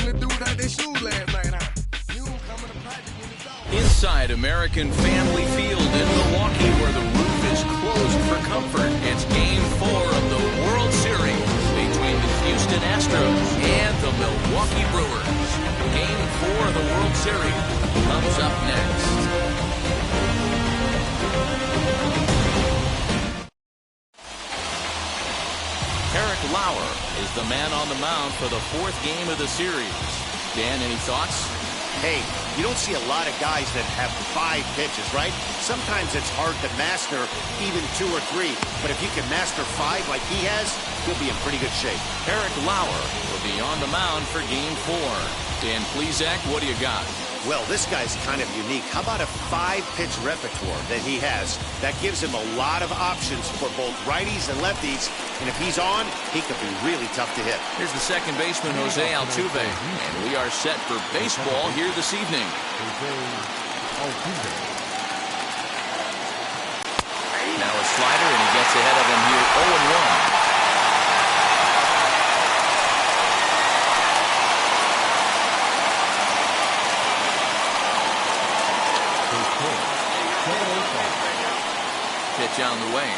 the dude out their shoes last night, huh? You coming to practice when it's on. Inside American Family Field in Milwaukee, where the roof is closed for comfort, it's Game 4 of the World Series between the Houston Astros and the Milwaukee Brewers. Game 4 of the World Series comes up next. Eric Lauer is the man on the mound for the 4th game of the series. Dan, any thoughts? Hey, you don't see a lot of guys that have 5 pitches, right? Sometimes it's hard to master even 2 or 3. But if you can master 5 like he has, you'll be in pretty good shape. Eric Lauer will be on the mound for Game 4. Dan Plesac, what do you got? Well, this guy's kind of unique. How about a 5-pitch repertoire that he has? That gives him a lot of options for both righties and lefties. And if he's on, he could be really tough to hit. Here's the second baseman, Jose Altuve. And we are set for baseball here this evening. Now a slider, and he gets ahead of him here, 0-1. Pitch on the way.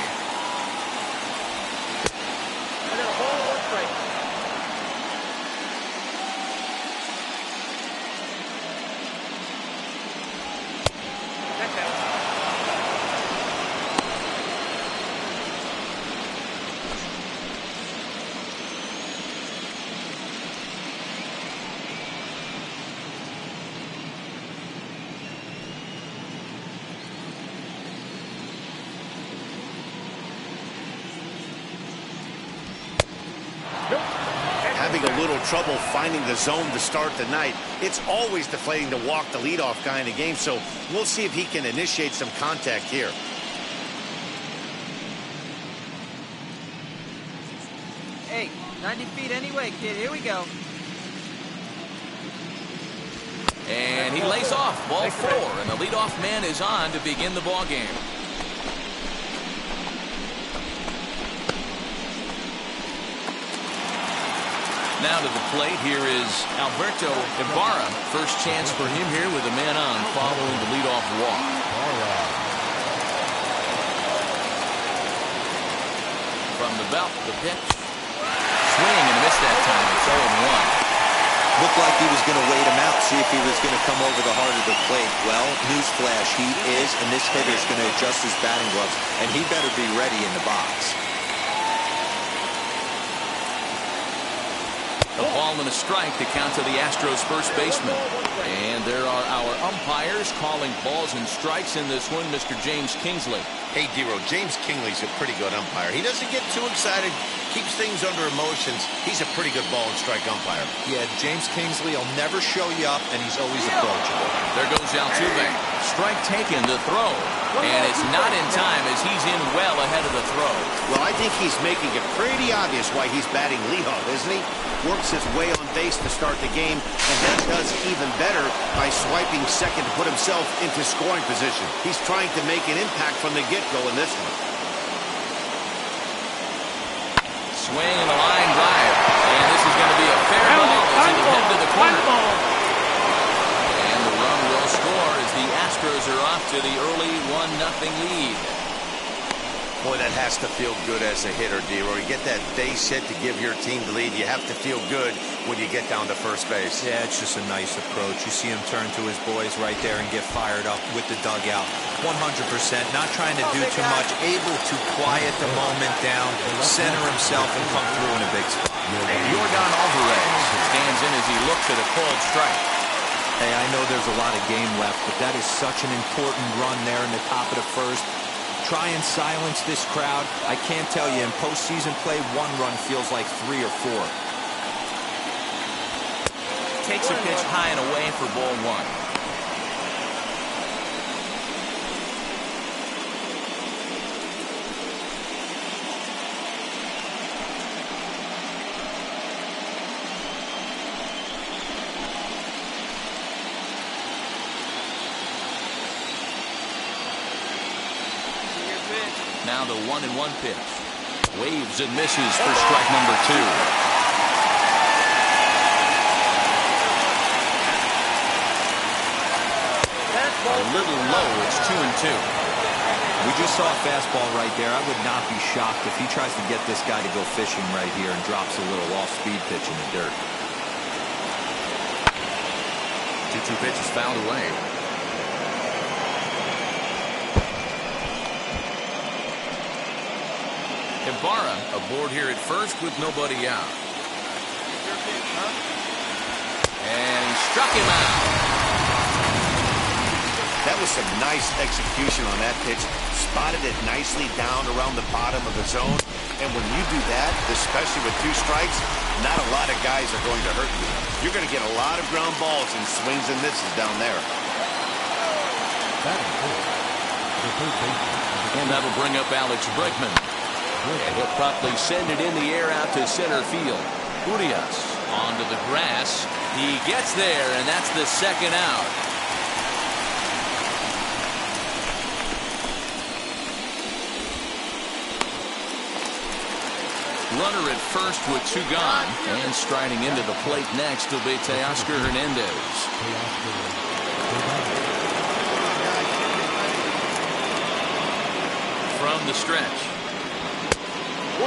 Having a little trouble finding the zone to start the night. It's always deflating to walk the leadoff guy in the game, so we'll see if he can initiate some contact here. Hey, 90 feet anyway, kid. Here we go. And he lays off, ball 4, and the leadoff man is on to begin the ball game. Now to the plate, here is Alberto Ibarra. First chance for him here with a man on following the leadoff walk. From the belt, the pitch. Swing and miss that time. It's 0-1. Looked like he was going to wait him out, see if he was going to come over the heart of the plate. Well, newsflash, he is, and this hitter is going to adjust his batting gloves, and he better be ready in the box. A ball and a strike to count to the Astros first baseman. And there are our umpires calling balls and strikes in this one, Mr. James Kingsley. Hey, D-Ro, James Kingley's a pretty good umpire. He doesn't get too excited, keeps things under emotions. He's a pretty good ball and strike umpire. Yeah, James Kingsley will never show you up, and he's always approachable. There goes Altuve. Strike taken to throw. And it's not in time as he's in well ahead of the throw. Well, I think he's making it pretty obvious why he's batting leadoff, isn't he? Works his way on base to start the game, and then does even better by swiping second to put himself into scoring position. He's trying to make an impact from the get-go in this one. Swing and a line drive. And this is going to be a fair ball as it will head to the corner. And the run will score as the Astros are off to the early 1-0 lead. Boy, that has to feel good as a hitter, D-Ro. You get that base hit to give your team the lead. You have to feel good when you get down to first base. Yeah, it's just a nice approach. You see him turn to his boys right there and get fired up with the dugout. 100%, not trying to do too much, able to quiet the moment down, center himself, and come through in a big spot. Yordan Alvarez stands in as he looks at a called strike. Hey, I know there's a lot of game left, but that is such an important run there in the top of the first. Try and silence this crowd. I can't tell you, in postseason play, 1 run feels like 3 or 4. Takes a pitch high and away for ball 1. Now the 1-1 pitch. Waves and misses for strike number 2. little low. It's 2-2. We just saw a fastball right there. I would not be shocked if he tries to get this guy to go fishing right here and drops a little off-speed pitch in the dirt. 2-2 pitch is fouled away. Ibarra aboard here at first with nobody out. And he struck him out. That was some nice execution on that pitch. Spotted it nicely down around the bottom of the zone. And when you do that, especially with 2 strikes, not a lot of guys are going to hurt you. You're going to get a lot of ground balls and swings and misses down there. And that'll bring up Alex Bregman. And he'll promptly send it in the air out to center field. Urias onto the grass. He gets there, and that's the second out. Runner at first with 2 gone. And striding into the plate next will be Teoscar Hernandez. From the stretch. 1-0.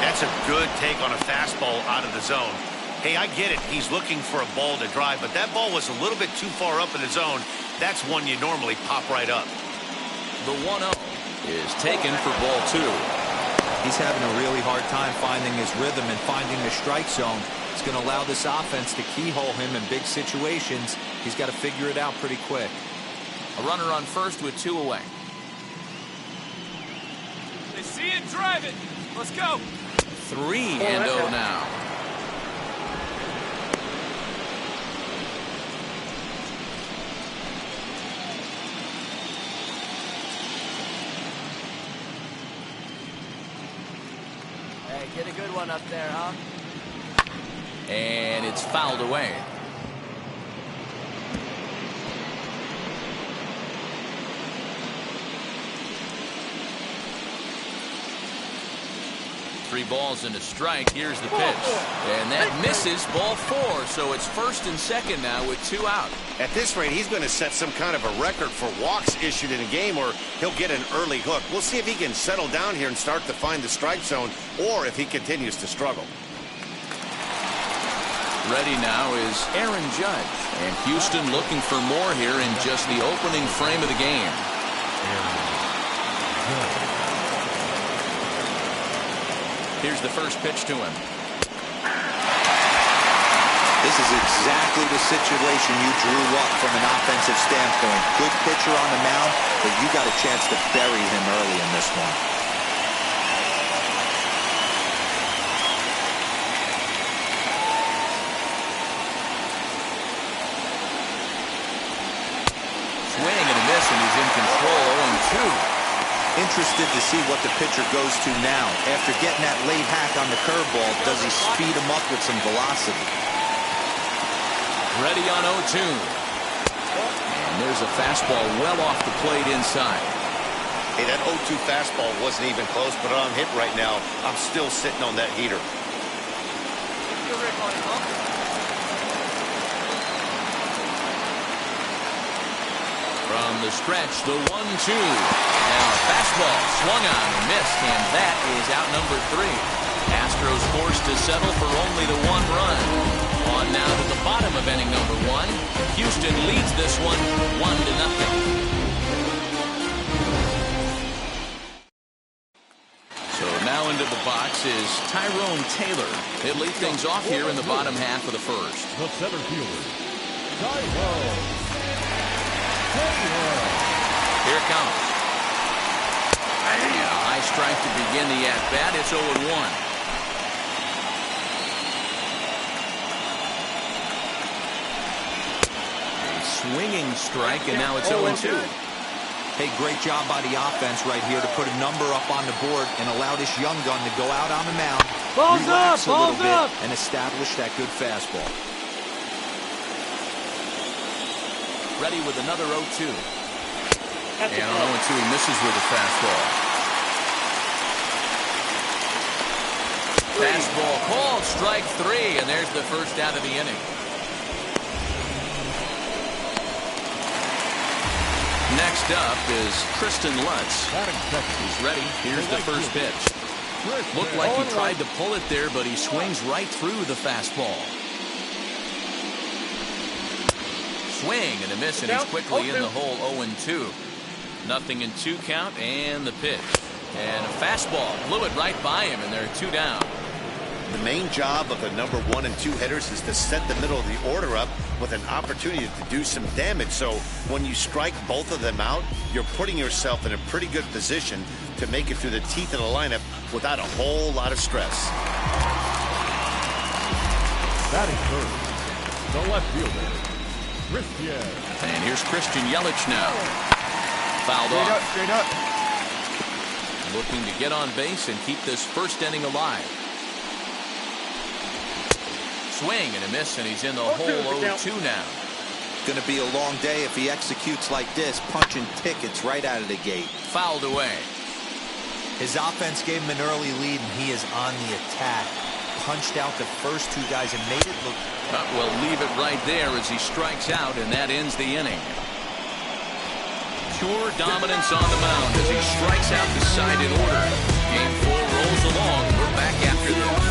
That's a good take on a fastball out of the zone. Hey, I get it. He's looking for a ball to drive, but that ball was a little bit too far up in the zone. That's one you normally pop right up. The 1-0 is taken for ball 2. He's having a really hard time finding his rhythm and finding the strike zone. It's going to allow this offense to keyhole him in big situations. He's got to figure it out pretty quick. A runner on first with 2 away. They see it, drive it. Let's go. 3-0 now. Hey, get a good one up there, huh? And it's fouled away. Three balls and a strike. Here's the pitch. And that misses, ball 4. So it's first and second now with 2 out. At this rate, he's going to set some kind of a record for walks issued in a game, or he'll get an early hook. We'll see if he can settle down here and start to find the strike zone, or if he continues to struggle. Ready now is Aaron Judge. And Houston looking for more here in just the opening frame of the game. Here's the first pitch to him. This is exactly the situation you drew up from an offensive standpoint. Good pitcher on the mound, but you got a chance to bury him early in this one. Swing and a miss, and he's in control. 0-2. Interested to see what the pitcher goes to now. After getting that late hack on the curveball, does he speed him up with some velocity? Ready on 0-2. And there's a fastball well off the plate inside. Hey, that 0-2 fastball wasn't even close, but I'm hit right now. I'm still sitting on that heater. From the stretch, the 1-2. Now a fastball swung on and missed, and that is out number 3. Astros forced to settle for only the 1 run. On now to the bottom of inning number 1. Houston leads this one 1-0. So now into the box is Tyrone Taylor. He'll lead things off here in the bottom half of the first. The center fielder, Tyrone. Here it comes. And a high strike to begin the at-bat. It's 0-1. A swinging strike, and now it's 0-2. Hey, great job by the offense right here to put a number up on the board and allow this young gun to go out on the mound, relax a little bit, and establish that good fastball. Ready with another 0-2. And on 0-2, he misses with a fastball. Fastball called, strike 3, and there's the first out of the inning. Next up is Kristen Lutz. He's ready. Here's the first pitch. Looked like he tried to pull it there, but he swings right through the fastball. Swing and a miss, and he's quickly in the hole. 0-2. 0-2 count, and the pitch. And a fastball blew it right by him, and they're 2 down. The main job of the number 1 and 2 hitters is to set the middle of the order up with an opportunity to do some damage. So when you strike both of them out, you're putting yourself in a pretty good position to make it through the teeth of the lineup without a whole lot of stress. Batting first, the left fielder, Christian. And here's Christian Yelich now. Fouled off. Straight up. Looking to get on base and keep this first inning alive. Swing and a miss, and he's in the hole. 0-2 now. Going to be a long day if he executes like this, punching tickets right out of the gate. Fouled away. His offense gave him an early lead, and he is on the attack. Punched out the first 2 guys and made it look... We'll leave it right there as he strikes out, and that ends the inning. Pure dominance on the mound as he strikes out the side in order. Game 4 rolls along. We're back after this.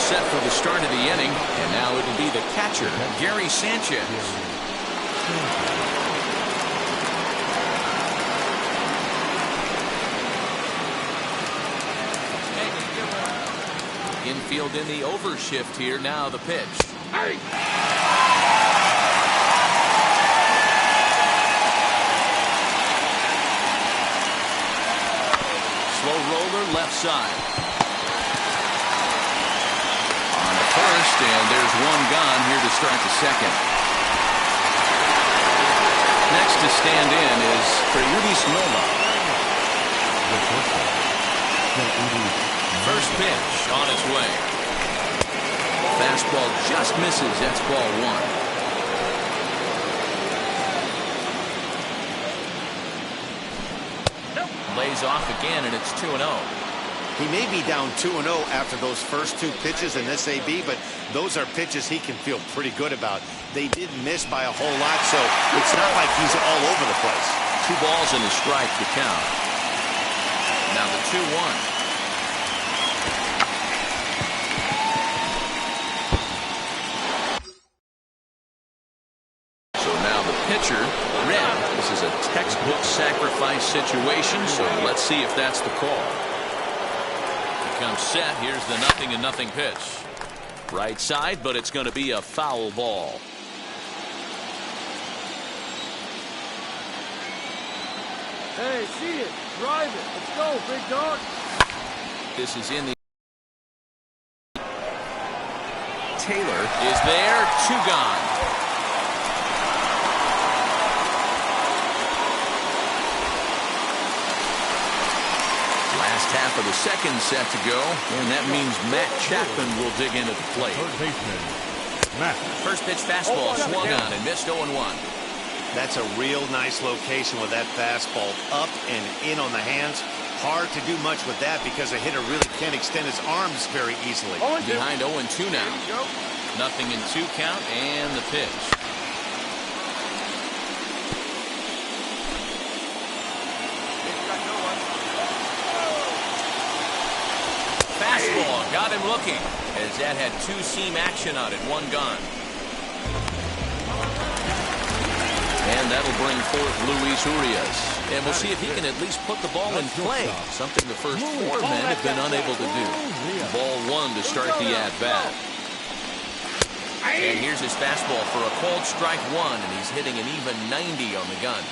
Set for the start of the inning, and now it'll be the catcher, Gary Sanchez. Infield in the overshift here. Now the pitch. Slow roller left side. First, and there's 1 gone here to start the second. Next to stand in is Freirutis Nova. First pitch on its way. Fastball just misses. That's ball 1. Lays off again, and it's 2-0. He may be down 2-0 after those first 2 pitches in this AB, but those are pitches he can feel pretty good about. They didn't miss by a whole lot, so it's not like he's all over the place. 2 balls and a strike to count. Now the 2-1. So now the pitcher, Red. This is a textbook sacrifice situation, so let's see if that's the call. Comes set. Here's the 0-0 pitch. Right side, but it's going to be a foul ball. Hey, see it. Drive it. Let's go, big dog. This is in the... Taylor is there. 2 gone. Last half of the second set to go, and that means Matt Chapman will dig in at the plate. Third baseman, Matt. First pitch fastball swung on and missed. 0-1. That's a real nice location with that fastball up and in on the hands. Hard to do much with that because a hitter really can't extend his arms very easily. Behind 0-2 now. 0-2 count, and the pitch. Fastball got him looking as that had 2-seam action on it. 1 gone. And that'll bring forth Luis Urias. And we'll see if he can at least put the ball in play, something the first 4 men have been unable to do. Ball 1 to start the at-bat. And here's his fastball for a called strike 1, and he's hitting an even 90 on the gun.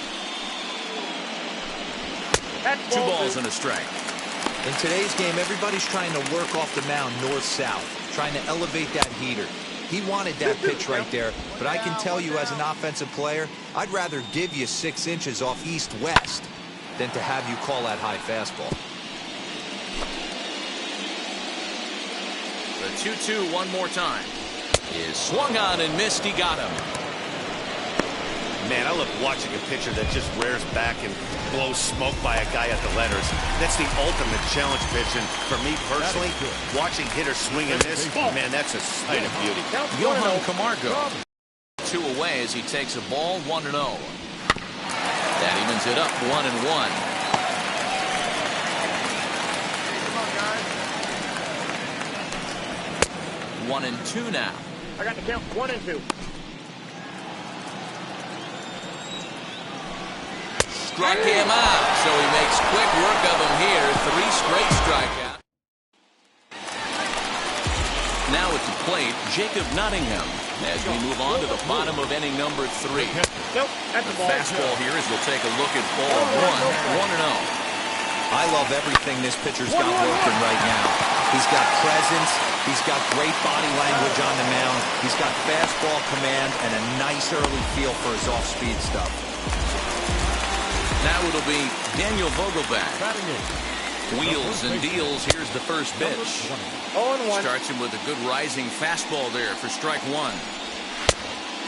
2 balls and a strike. In today's game, everybody's trying to work off the mound north-south, trying to elevate that heater. He wanted that pitch right there, but I can tell you as an offensive player, I'd rather give you 6 inches off east-west than to have you call that high fastball. The 2-2 one more time is swung on and missed. He got him. Man, I love watching a pitcher that just rears back and blows smoke by a guy at the letters. That's the ultimate challenge pitch, and for me personally, watching hitters swing and miss, man, that's a sight of beauty. Johan Camargo, 2 away as he takes a ball, 1-0. That evens it up, 1-1. Come on, guys. 1-2 now. I got the count 1 and 2. Struck him out, so he makes quick work of him here. 3 straight strikeouts. Now at the plate, Jacob Nottingham, as we move on to the bottom of inning number 3. Nope, that's the ball. Fastball here as we'll take a look at ball 1, 1-0. I love everything this pitcher's got working right now. He's got presence. He's got great body language on the mound. He's got fastball command and a nice early feel for his off-speed stuff. Now it'll be Daniel Vogelback. Wheels and deals. Here's the first pitch. 0-1. Starts him with a good rising fastball there for strike 1.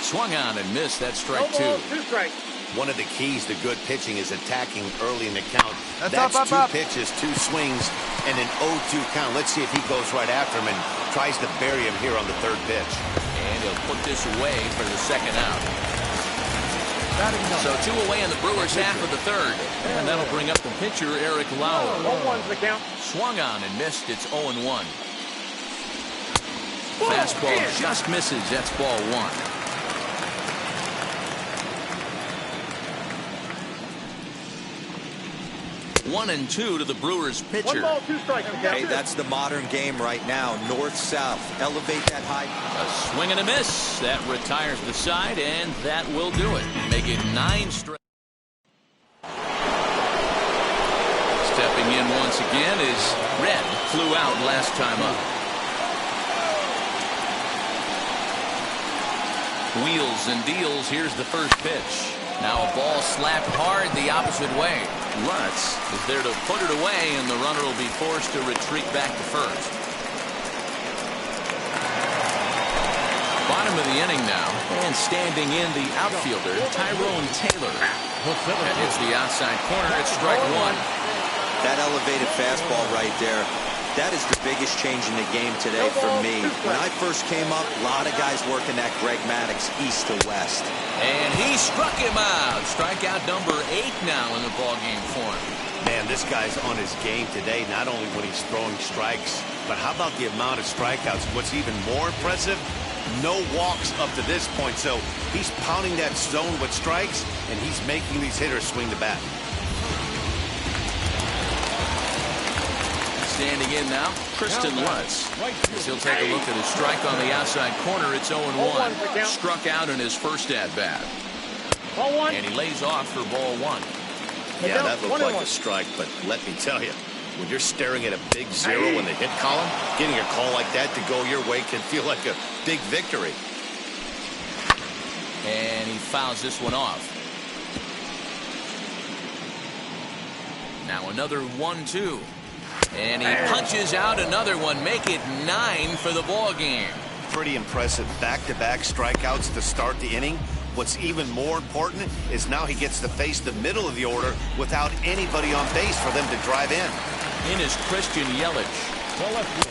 Swung on and missed. That's strike 2. 2 strikes. One of the keys to good pitching is attacking early in the count. That's 2 pitches, 2 swings, and an 0-2 count. Let's see if he goes right after him and tries to bury him here on the 3rd pitch. And he'll put this away for the 2nd out. So 2 away in the Brewers' half of the 3rd. And that'll bring up the pitcher, Eric Lauer. 0-1's the count. Swung on and missed. It's 0-1. Fastball just misses. That's ball 1. 1-2 to the Brewers pitcher. 1 ball, 2 strikes. Hey, that's the modern game right now. North-south. Elevate that high. A swing and a miss. That retires the side, and that will do it. Make it 9 straight. Stepping in once again is Red. Flew out last time up. Wheels and deals. Here's the first pitch. Now a ball slapped hard the opposite way. Lutz is there to put it away, and the runner will be forced to retreat back to first. Bottom of the inning now, and standing in the outfielder, Tyrone Taylor. That hits the outside corner. It's strike 1. That elevated fastball right there. That is the biggest change in the game today for me. When I first came up, a lot of guys working that Greg Maddux east to west. And he struck him out. Strikeout number 8 now in the ballgame form. Man, this guy's on his game today, not only when he's throwing strikes, but how about the amount of strikeouts? What's even more impressive, no walks up to this point. So he's pounding that zone with strikes, and he's making these hitters swing the bat. Standing in now, Kristen Lutz. As he'll take a look at his strike on the outside corner. It's 0-1. Struck out in his first at-bat. And he lays off for ball 1. Yeah, that looked like a strike, but let me tell you, when you're staring at a big 0 in the hit column, getting a call like that to go your way can feel like a big victory. And he fouls this one off. Now another 1-2. And he punches out another one. Make it 9 for the ball game. Pretty impressive back-to-back strikeouts to start the inning. What's even more important is now he gets to face the middle of the order without anybody on base for them to drive in. In is Christian Yelich.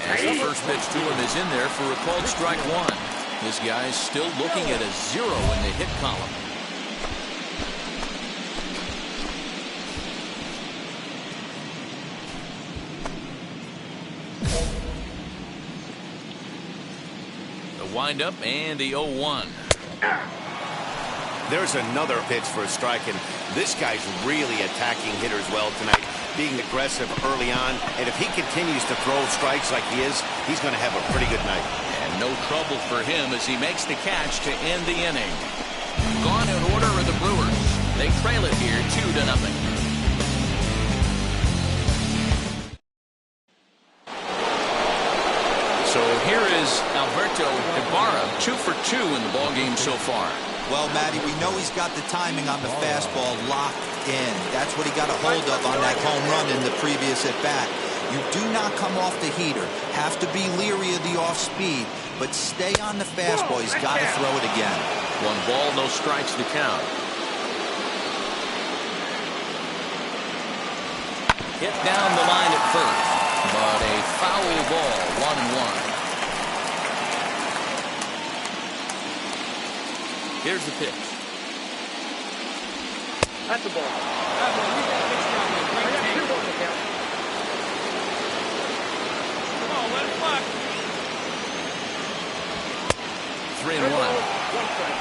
As the first pitch to him is in there for a called strike 1. This guy's still looking at a 0 in the hit column. Windup and the 0-1. There's another pitch for a strike, and this guy's really attacking hitters well tonight, being aggressive early on, and if he continues to throw strikes like he is, he's going to have a pretty good night. And no trouble for him as he makes the catch to end the inning. Gone in order are the Brewers. They trail it here 2-0. So here is Alberto Ibarra, 2 for 2 in the ballgame so far. Well, Matty, we know he's got the timing on the fastball locked in. That's what he got a hold of on that home run in the previous at-bat. You do not come off the heater. Have to be leery of the off-speed, but stay on the fastball. He's got to throw it again. 1 ball, no strikes to count. hit down the line at first, but a foul ball, 1-1. Here's the pitch. That's the ball. 3-1.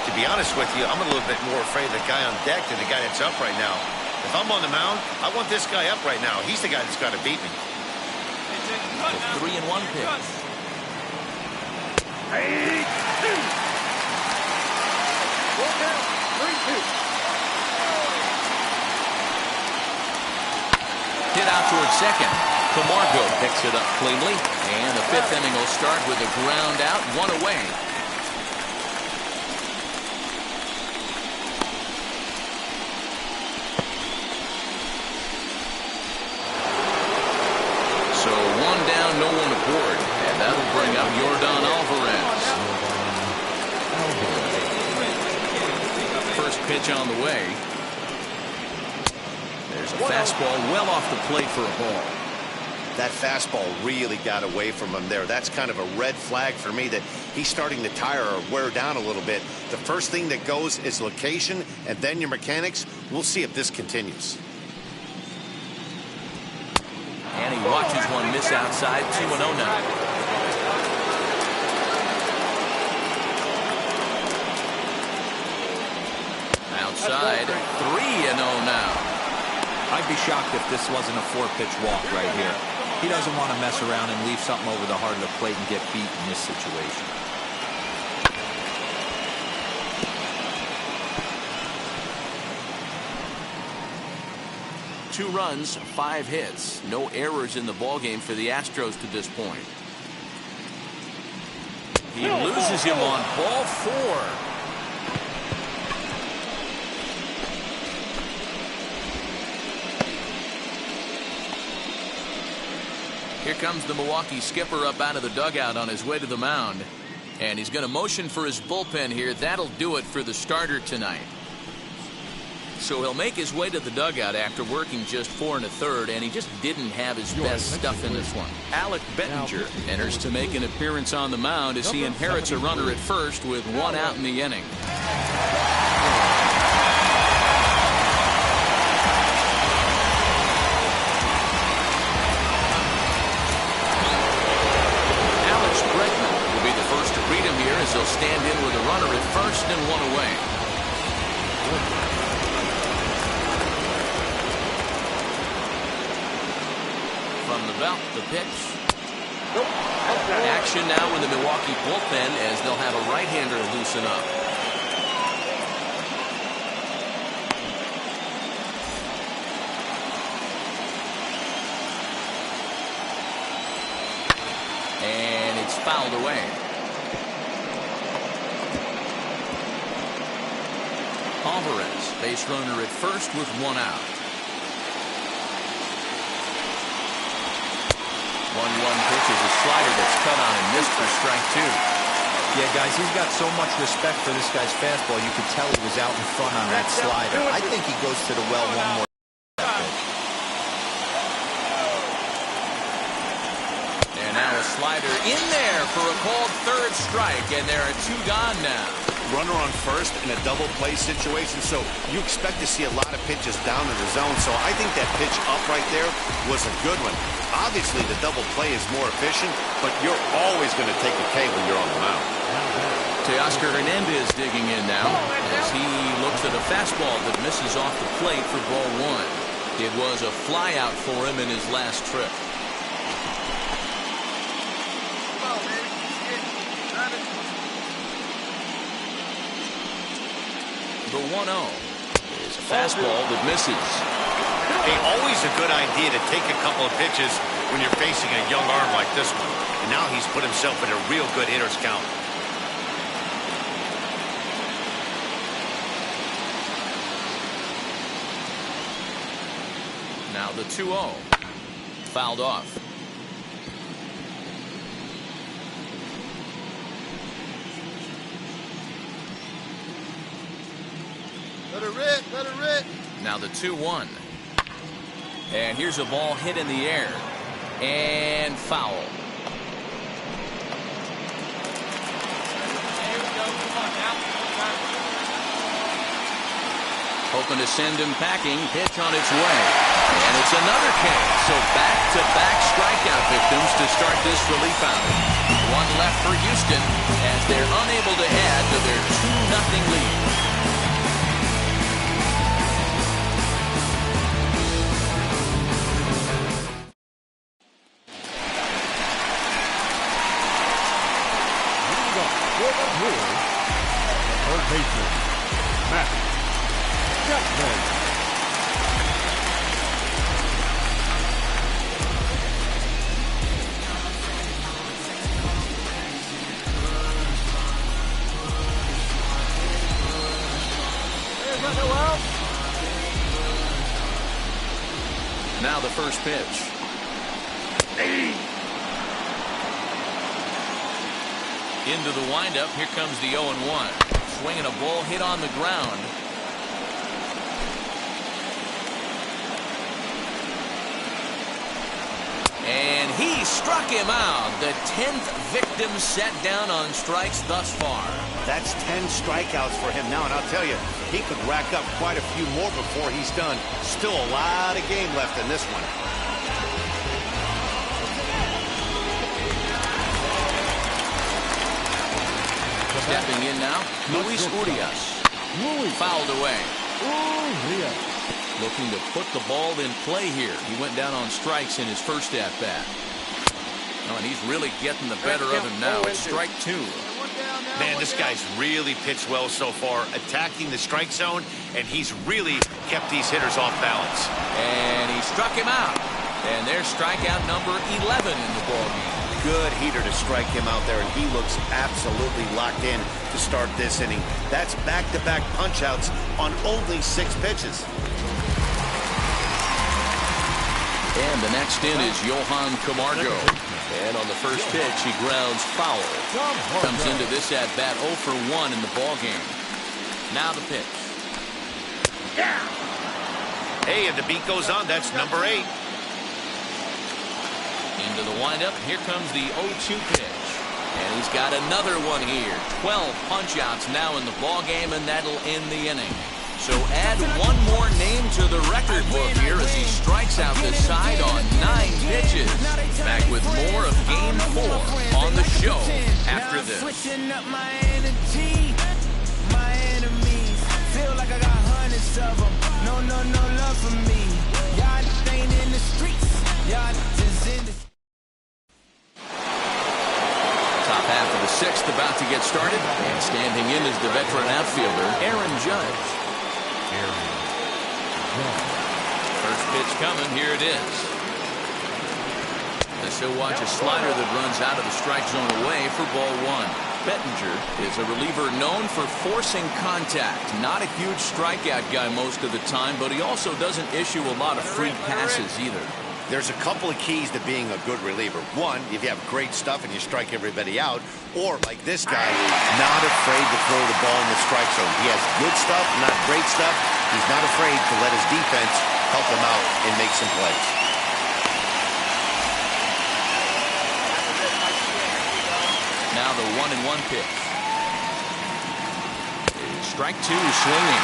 To be honest with you, I'm a little bit more afraid of the guy on deck than the guy that's up right now. If I'm on the mound, I want this guy up right now. He's the guy that's got to beat me. The 3-1 pitch. Hit out towards second. Camargo picks it up cleanly, and the fifth inning will start with a ground out, 1 away. So 1 down, no one aboard, and that'll bring up Yordan Alvarez. First pitch on the way. There's a fastball well off the plate for a ball. That fastball really got away from him there. That's kind of a red flag for me that he's starting to tire or wear down a little bit. The first thing that goes is location and then your mechanics. We'll see if this continues. And he watches one miss outside, 2-0 now. Outside, 3-0 now. I'd be shocked if this wasn't a 4-pitch walk right here. He doesn't want to mess around and leave something over the heart of the plate and get beat in this situation. Two runs, 5 hits. No errors in the ballgame for the Astros to this point. He loses him on ball 4. Here comes the Milwaukee skipper up out of the dugout on his way to the mound. And he's going to motion for his bullpen here. That'll do it for the starter tonight. So he'll make his way to the dugout after working just 4 1/3, and he just didn't have his best stuff in this one. Alec Bettinger enters to make an appearance on the mound as he inherits a runner at first with 1 out in the inning. To greet him here as he'll stand in with a runner at first and 1 away. From the belt, the pitch. Action now in the Milwaukee bullpen as they'll have a right-hander loosen up. And it's fouled away. Alvarez, base runner at first with 1 out. 1-1 pitch is a slider that's cut on and missed for strike 2. Yeah, guys, he's got so much respect for this guy's fastball. You could tell he was out in front on that slider. I think he goes to the well one more. And now a slider in there for a called 3rd strike, and there are 2 gone now. Runner on first in a double play situation, so you expect to see a lot of pitches down in the zone. So I think that pitch up right there was a good one. Obviously, the double play is more efficient, but you're always going to take a K when you're on the mound. Teoscar Hernandez digging in now as he looks at a fastball that misses off the plate for ball 1. It was a flyout for him in his last trip. The 1-0 is a fastball that misses. Hey, always a good idea to take a couple of pitches when you're facing a young arm like this one. And now he's put himself in a real good hitter's count. Now the 2-0 fouled off. Let it rip, let it rip. Now the 2-1. And here's a ball hit in the air. And foul. Hoping to send him packing. Pitch on its way. And it's another K. So back-to-back strikeout victims to start this relief outing. One left for Houston as they're unable to add to their 2-0 lead. Third baseman, Matt Chapman. Now the first pitch. Into the windup. Here comes the 0-1. Swinging a ball hit on the ground. And he struck him out. The 10th victim set down on strikes thus far. That's 10 strikeouts for him now, and I'll tell you, he could rack up quite a few more before he's done. Still a lot of game left in this one. Stepping in now, Luis Urias. Fouled away. Looking to put the ball in play here. He went down on strikes in his first at-bat. Oh, and he's really getting the better of him now. It's strike 2. Man, this guy's really pitched well so far, attacking the strike zone, and he's really kept these hitters off balance. And he struck him out. And there's strikeout number 11 in the ballgame. Good heater to strike him out there, and he looks absolutely locked in to start this inning. That's back-to-back punch-outs on only 6 pitches. And the next in is Johan Camargo. And on the first pitch, he grounds foul. Comes into this at-bat 0 for 1 in the ballgame. Now the pitch. Hey, and the beat goes on. That's number 8. Into the windup. Here comes the 0-2 pitch. And he's got another one here. 12 punch-outs now in the ballgame, and that'll end the inning. So add one more name to the record book here as he strikes out the side on 9 pitches. Back with more of Game 4 on the show after this. Switching up my energy, my enemies feel like I got hundreds of them. No love for me. Y'all ain't in the streets. Y'all just in the. Top half of the 6th about to get started, and standing in is the veteran outfielder Aaron Judge. First pitch coming. Here it is. As he'll watch a slider that runs out of the strike zone away for ball 1. Bettinger is a reliever known for forcing contact. Not a huge strikeout guy most of the time, but he also doesn't issue a lot of free passes either. There's a couple of keys to being a good reliever. One, if you have great stuff and you strike everybody out, or like this guy, not afraid to throw the ball in the strike zone. He has good stuff, not great stuff. He's not afraid to let his defense help him out and make some plays. Now the 1-1 pitch. Strike 2 swinging.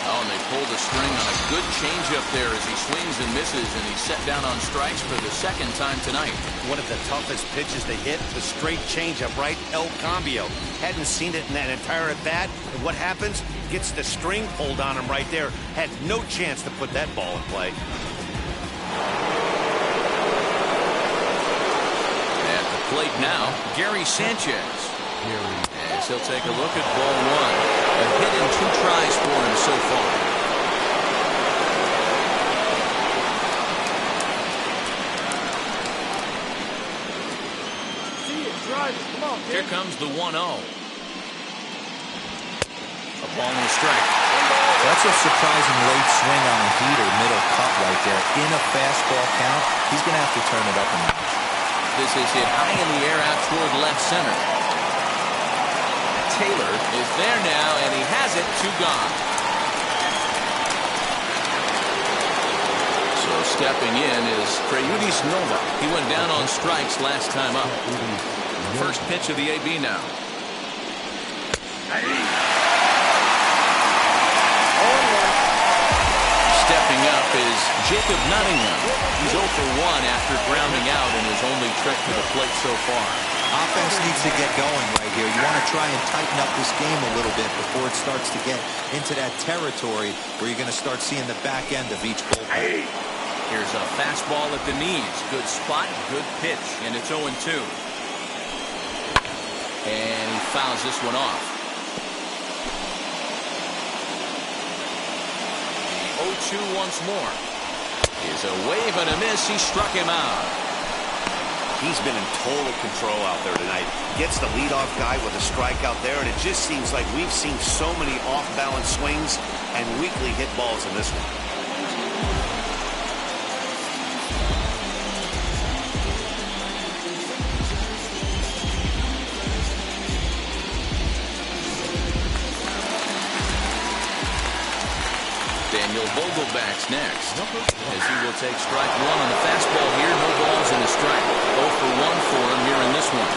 Oh, and they pull the string on a good changeup there as he swings and misses, and he's set down on strikes for the 2nd time tonight. One of the toughest pitches to hit, the straight changeup, right? El Cambio. Hadn't seen it in that entire at-bat. And what happens? Gets the string pulled on him right there. Had no chance to put that ball in play. At the plate now, Gary Sanchez. As he'll take a look at ball 1. A hit in 2 tries for him so far. Here comes the 1-0. A ball and a strike. That's a surprising late swing on a heater, middle cut right there. In a fastball count, he's going to have to turn it up a notch. This is hit high in the air out toward left center. Taylor is there now, and he has it, 2 gone. So stepping in is Preyudis Nova. He went down on strikes last time up. First pitch of the AB now. Stepping up is Jacob Nottingham. He's 0 for 1 after grounding out in his only trip to the plate so far. Offense needs to get going right here. You want to try and tighten up this game a little bit before it starts to get into that territory where you're going to start seeing the back end of each bullpen. Here's a fastball at the knees. Good spot, good pitch, and it's 0-2. And he fouls this one off. 0-2 once more. Is a wave and a miss. He struck him out. He's been in total control out there tonight. Gets the leadoff guy with a strikeout there, and it just seems like we've seen so many off-balance swings and weakly hit balls in this one. Daniel Vogelback's next, as he will take strike 1 on the fastball here. No balls and a strike. 0 for 1 for him here in this one.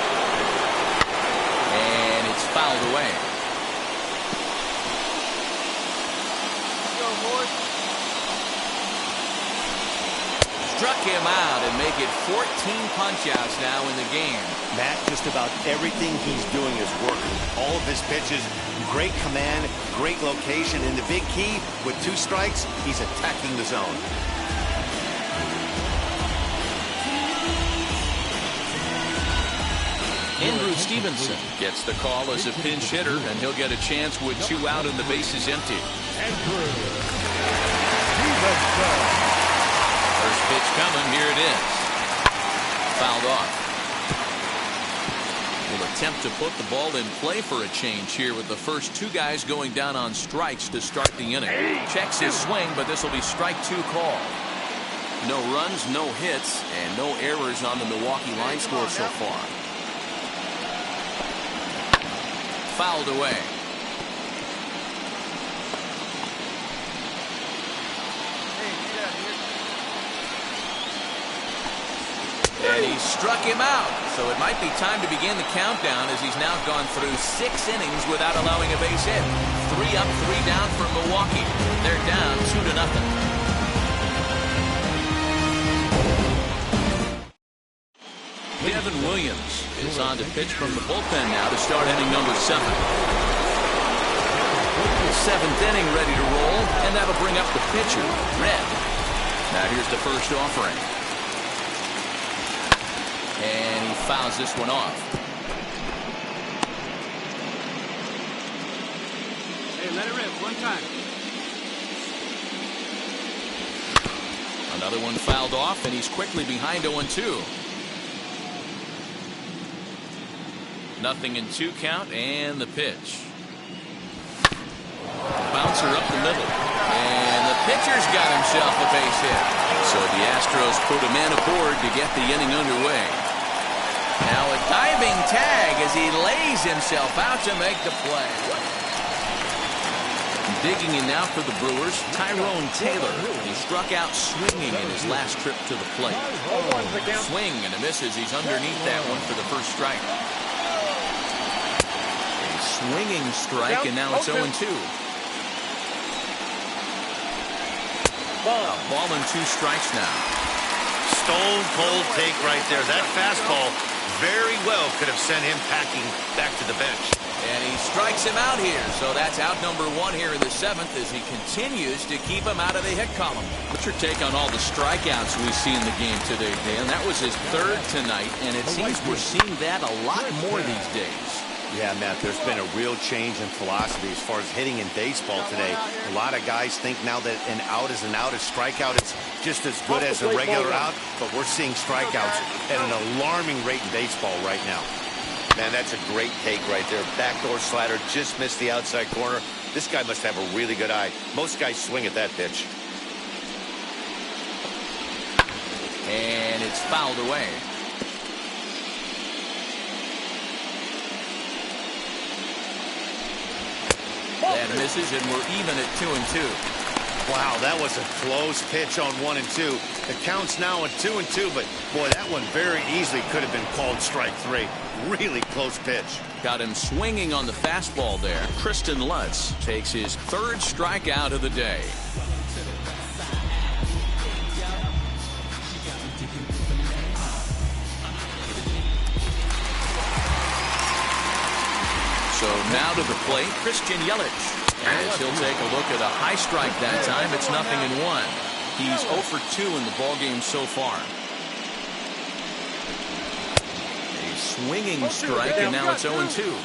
And it's fouled away. Struck him out and make it 14 punch-outs now in the game. Matt, just about everything he's doing is working. All of his pitches, great command, great location, and the big key, with 2 strikes, he's attacking the zone. Andrew Stevenson gets the call as a pinch hitter, and he'll get a chance with 2 out and the bases empty. Andrew Stevenson. First pitch coming, here it is. Fouled off. Will attempt to put the ball in play for a change here with the first 2 guys going down on strikes to start the inning. Checks his swing, but this will be strike 2 call. No runs, no hits, and no errors on the Milwaukee line score so far. Fouled away. And he struck him out. So it might be time to begin the countdown, as he's now gone through 6 innings without allowing a base hit. 3 up, 3 down for Milwaukee. They're down 2-0. Devin Williams is on to pitch from the bullpen now to start inning number 7. 7th inning ready to roll, and that'll bring up the pitcher, Red. Now here's the first offering. And he fouls this one off. Hey, let it rip one time. Another one fouled off, and he's quickly behind 0-2. 0-2 count, and the pitch. Bouncer up the middle. And the pitcher's got himself a base hit. So the Astros put a man aboard to get the inning underway. Now a diving tag as he lays himself out to make the play. Digging in now for the Brewers, Tyrone Taylor. He struck out swinging in his last trip to the plate. Swing and a miss as he's underneath that one for the first strike. A swinging strike, and now it's 0-2. Ball and 2 strikes now. Stone cold take right there. That fastball very well could have sent him packing back to the bench. And he strikes him out here. So that's out number 1 here in the 7th as he continues to keep him out of the hit column. What's your take on all the strikeouts we see in the game today, Dan? That was his 3rd tonight, and it seems we're seeing that a lot more these days. Yeah, Matt, there's been a real change in philosophy as far as hitting in baseball today. A lot of guys think now that an out is an out, a strikeout is just as good as a regular out, but we're seeing strikeouts at an alarming rate in baseball right now. Man, that's a great take right there. Backdoor slider, just missed the outside corner. This guy must have a really good eye. Most guys swing at that pitch. And it's fouled away. That misses, and we're even at 2-2. Wow, that was a close pitch on 1-2. The count's now at 2-2, but boy, that one very easily could have been called strike 3. Really close pitch. Got him swinging on the fastball there. Kristen Lutz takes his 3rd strikeout of the day. So now to the plate, Christian Yelich. As he'll take a look at a high strike that time, it's 0-1. He's 0 for 2 in the ballgame so far. A swinging strike, and now it's 0-2.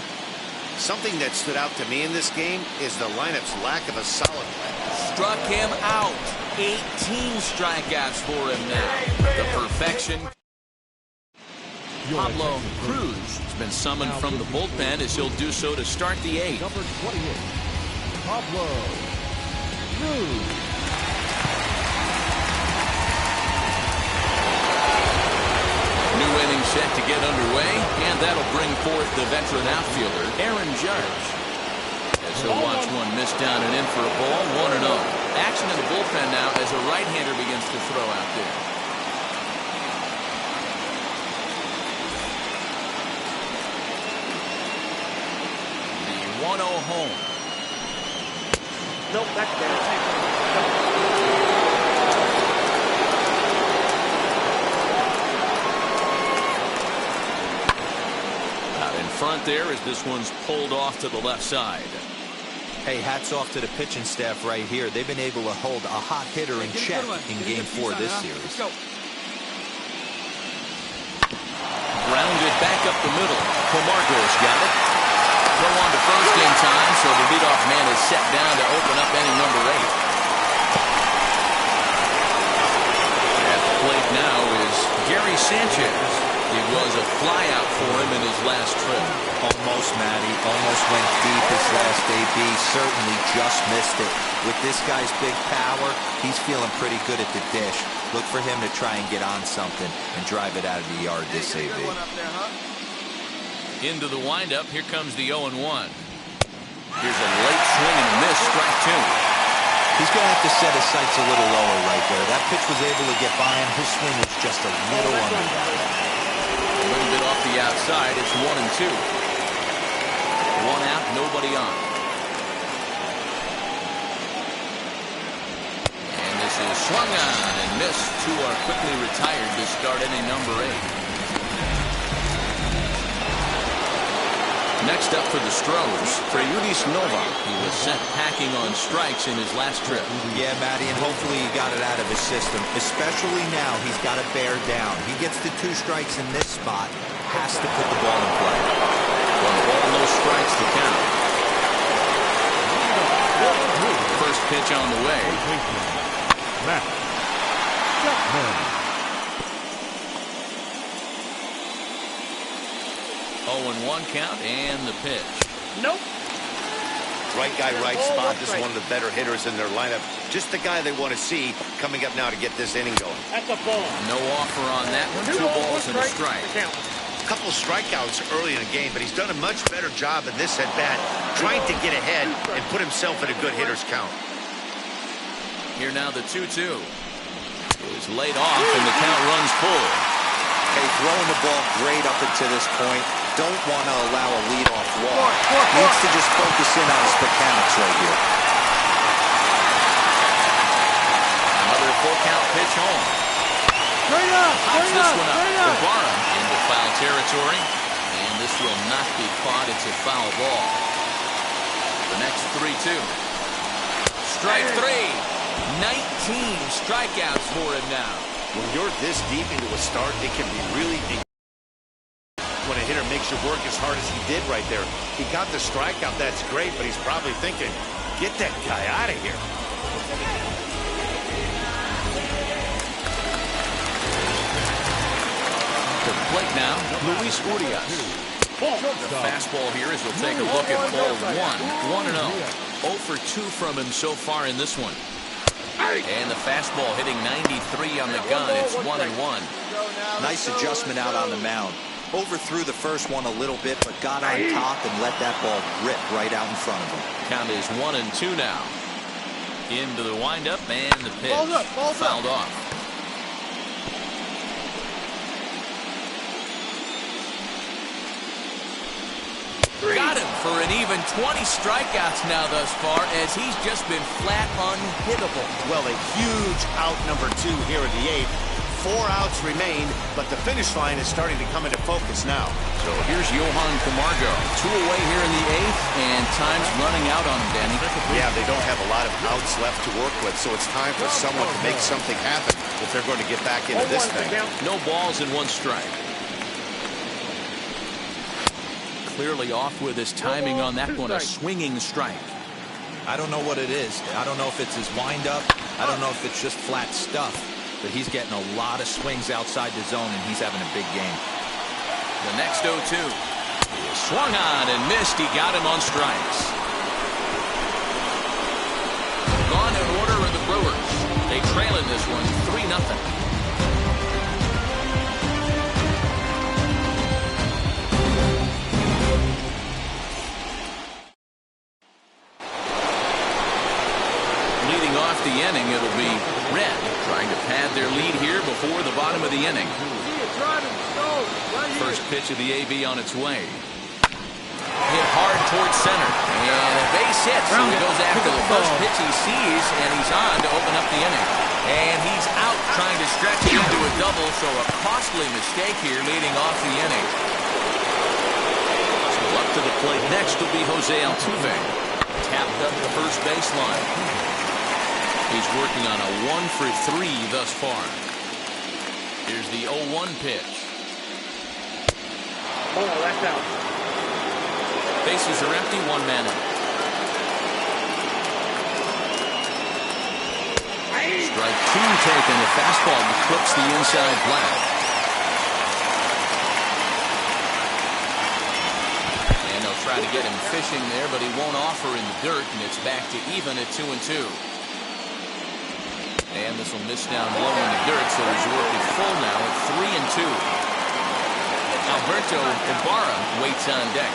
Something that stood out to me in this game is the lineup's lack of a solid play. Struck him out. 18 strikeouts for him now. The perfection. Pablo Cruz has been summoned from the bullpen as he'll do so to start the 8th. Number 28, Pablo Cruz. New inning set to get underway, and that'll bring forth the veteran outfielder, Aaron Judge. As he'll watch one miss down and in for a ball, 1-0. Action in the bullpen now as a right-hander begins to throw out there. The 1-0 home. Nope, that's there. Front there as this one's pulled off to the left side. Hey, hats off to the pitching staff right here. They've been able to hold a hot hitter in check in Game 4 of this series. Grounded back up the middle. Camargo's got it. Throw on to first in time, so the leadoff man is set down to open up inning number 8. At the plate now is Gary Sanchez. It was a flyout for him in his last trip. Almost, Matty. Almost went deep his last AB. Certainly just missed it. With this guy's big power, he's feeling pretty good at the dish. Look for him to try and get on something and drive it out of the yard this AB. Into the windup, here comes the 0-1. Here's a late swing and a miss, strike 2. He's going to have to set his sights a little lower right there. That pitch was able to get by him. His swing was just a little under that. A little bit off the outside. It's 1-2. 1 out, nobody on. And this is swung on and missed. 2 are quickly retired to start inning number 8. Next up for the Stros, Freyudis Nova. He was sent packing on strikes in his last trip. Yeah, Matty, and hopefully he got it out of his system. Especially now, he's got to bear down. He gets the 2 strikes in this spot. Has to put the ball in play. 1 ball, no strikes to count. First pitch on the way. Matt Chapman. 0-1 count and the pitch. Nope. Right guy, right spot. This is one of the better hitters in their lineup. Just the guy they want to see coming up now to get this inning going. That's a ball. No offer on that one. 2 balls and a strike. A couple strikeouts early in the game, but he's done a much better job in this at-bat, trying to get ahead and put himself in a good hitter's count. Here now the 2-2. Is laid off and the count runs full. Hey, throwing the ball great up until this point. Don't want to allow a leadoff walk. Needs to just focus in on his mechanics right here. Another full count pitch home. Straight up, Pops straight this up, one up. straight up. Ibarra into foul territory. And this will not be caught. It's a foul ball. The next 3-2. Strike 3. 19 strikeouts for him now. When you're this deep into a start, it can be really when a hitter makes you work as hard as he did right there. He got the strikeout, that's great, but he's probably thinking, get that guy out of here. To the plate now, Luis Urias. The fastball here as we'll take a look at ball 1. 1-0. 0 for 2 from him so far in this one. And the fastball hitting 93 on the gun. It's 1-1. Nice adjustment out on the mound. Overthrew the first one a little bit, but got on top and let that ball rip right out in front of him. Count is 1-2 now. Into the windup and the pitch. Fouled off. Got him for an even 20 strikeouts now thus far, as he's just been flat unhittable. Well, a huge out number 2 here in the 8th. 4 outs remain, but the finish line is starting to come into focus now. So here's Johan Camargo. 2 away here in the 8th, and time's running out on him, Danny. Yeah, they don't have a lot of outs left to work with, so it's time for someone to make something happen if they're going to get back into this thing. No balls and 1 strike. Clearly off with his timing on that one, a swinging strike. I don't know what it is. I don't know if it's his windup. I don't know if it's just flat stuff. But he's getting a lot of swings outside the zone, and he's having a big game. The next 0-2. Swung on and missed. He got him on strikes. Gone in order are the Brewers. They trail in this one 3-0. Leading off the inning, it'll be Red, trying to pad their lead here before the bottom of the inning. First pitch of the AB on its way. Hit hard towards center, and a base hit, so he goes after the first pitch he sees, and he's on to open up the inning. And he's out trying to stretch it into a double, so a costly mistake here leading off the inning. So up to the plate next will be Jose Altuve. Tapped up the first baseline. He's working on a 1-for-3 thus far. Here's the 0-1 pitch. Oh, that's out. Bases are empty, 1 man out. Strike 2 taken. The fastball clips the inside black. And they'll try to get him fishing there, but he won't offer in the dirt, and it's back to even at 2-2. And this will miss down low in the dirt, so his work is full now at 3-2. Alberto Ibarra waits on deck.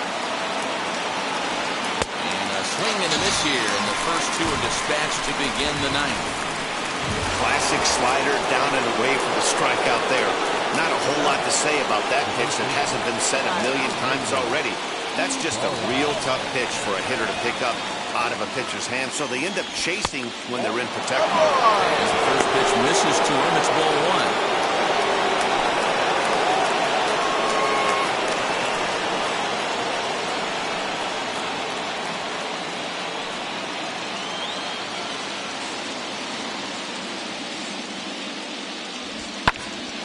And a swing and a miss here, and the first 2 are dispatched to begin the 9th. Classic slider down and away for the strikeout there. Not a whole lot to say about that pitch that hasn't been said a million times already. That's just a real tough pitch for a hitter to pick up out of a pitcher's hand, so they end up chasing when they're in protect mode. As the first pitch misses to him, it's ball 1.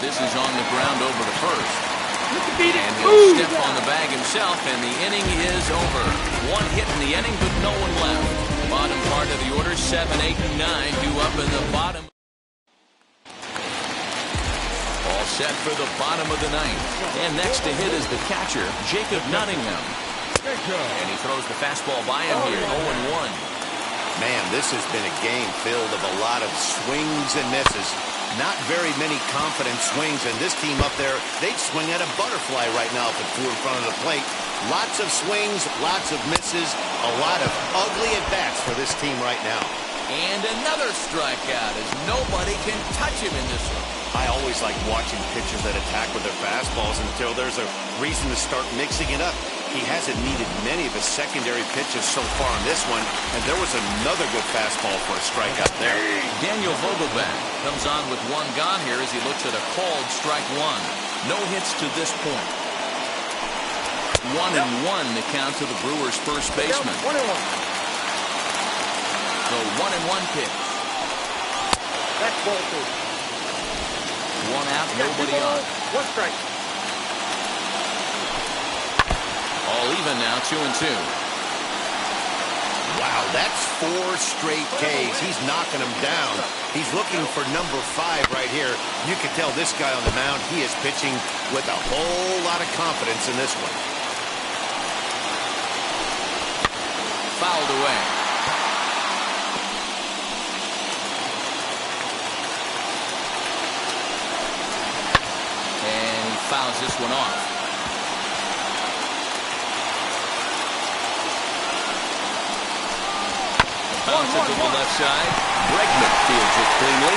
This is on the ground over to first. And he'll step on the bag himself, and the inning is over. 1 hit in the inning, but no one left. Bottom part of the order, 7, 8, and 9 due up in the bottom. All set for the bottom of the 9th. And next to hit is the catcher, Jacob Nottingham. And he throws the fastball by him here, 0-1. Man, this has been a game filled of a lot of swings and misses. Not very many confident swings, and this team up there, they'd swing at a butterfly right now if it flew in front of the plate. Lots of swings, lots of misses, a lot of ugly at-bats for this team right now. And another strikeout, as nobody can touch him in this one. I always like watching pitchers that attack with their fastballs until there's a reason to start mixing it up. He hasn't needed many of his secondary pitches so far in this one, and there was another good fastball for a strikeout there. Daniel Vogelbach comes on with 1 gone here as he looks at a called strike 1. No hits to this point. 1-1 the count to the Brewers' first baseman. The 1-1 pitch. That's ball 2. 1 out, nobody on. 1 strike. All even now, 2-2. Wow, that's 4 straight Ks. He's knocking them down. He's looking for number 5 right here. You can tell this guy on the mound, he is pitching with a whole lot of confidence in this one. Fouled away. And he fouls this one off. Bounce it to the left side. Bregman fields it cleanly.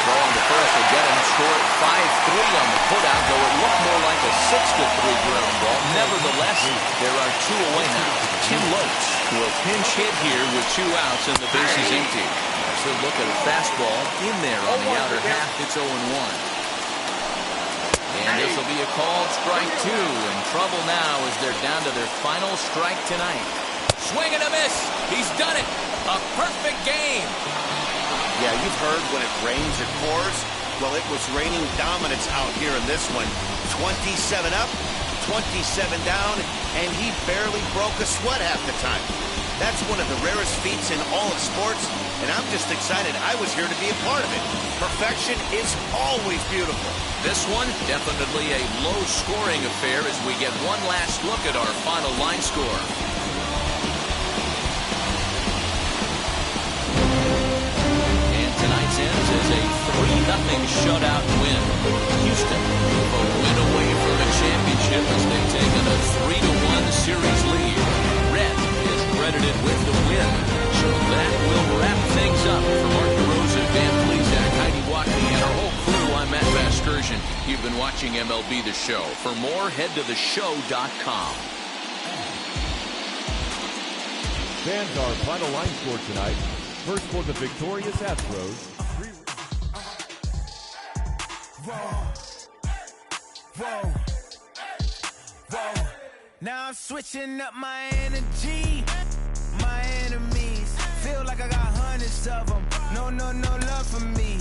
Throw on the first will get him. Score 5-3 on the putout, though it looked more like a 6-3 ground ball. Nevertheless, there are two away now. Tim Lopes will pinch hit here with 2 outs and the base is empty. So look at a fastball in there on the outer half. It's 0-1. And this will be a called strike 2. In trouble now as they're down to their final strike tonight. Swing and a miss. He's done it. A perfect game. Yeah, you've heard when it rains, it pours. Well, it was raining dominance out here in this one. 27 up, 27 down, and he barely broke a sweat half the time. That's one of the rarest feats in all of sports, and I'm just excited I was here to be a part of it. Perfection is always beautiful. This one, definitely a low-scoring affair as we get one last look at our final line score. Tonight's ends is a 3-0 shutout win. Houston a win away from a championship as they've taken a 3-1 series lead. Red is credited with the win. So that will wrap things up for Mark DeRosa, Dan Plesac, Heidi Watney, and our whole crew. I'm Matt Vasgersian. You've been watching MLB The Show. For more, head to theshow.com. Fans, our final line score tonight. First for the victorious Astros. Whoa. Now I'm switching up my energy. My enemies feel like I got hundreds of them. No love for me.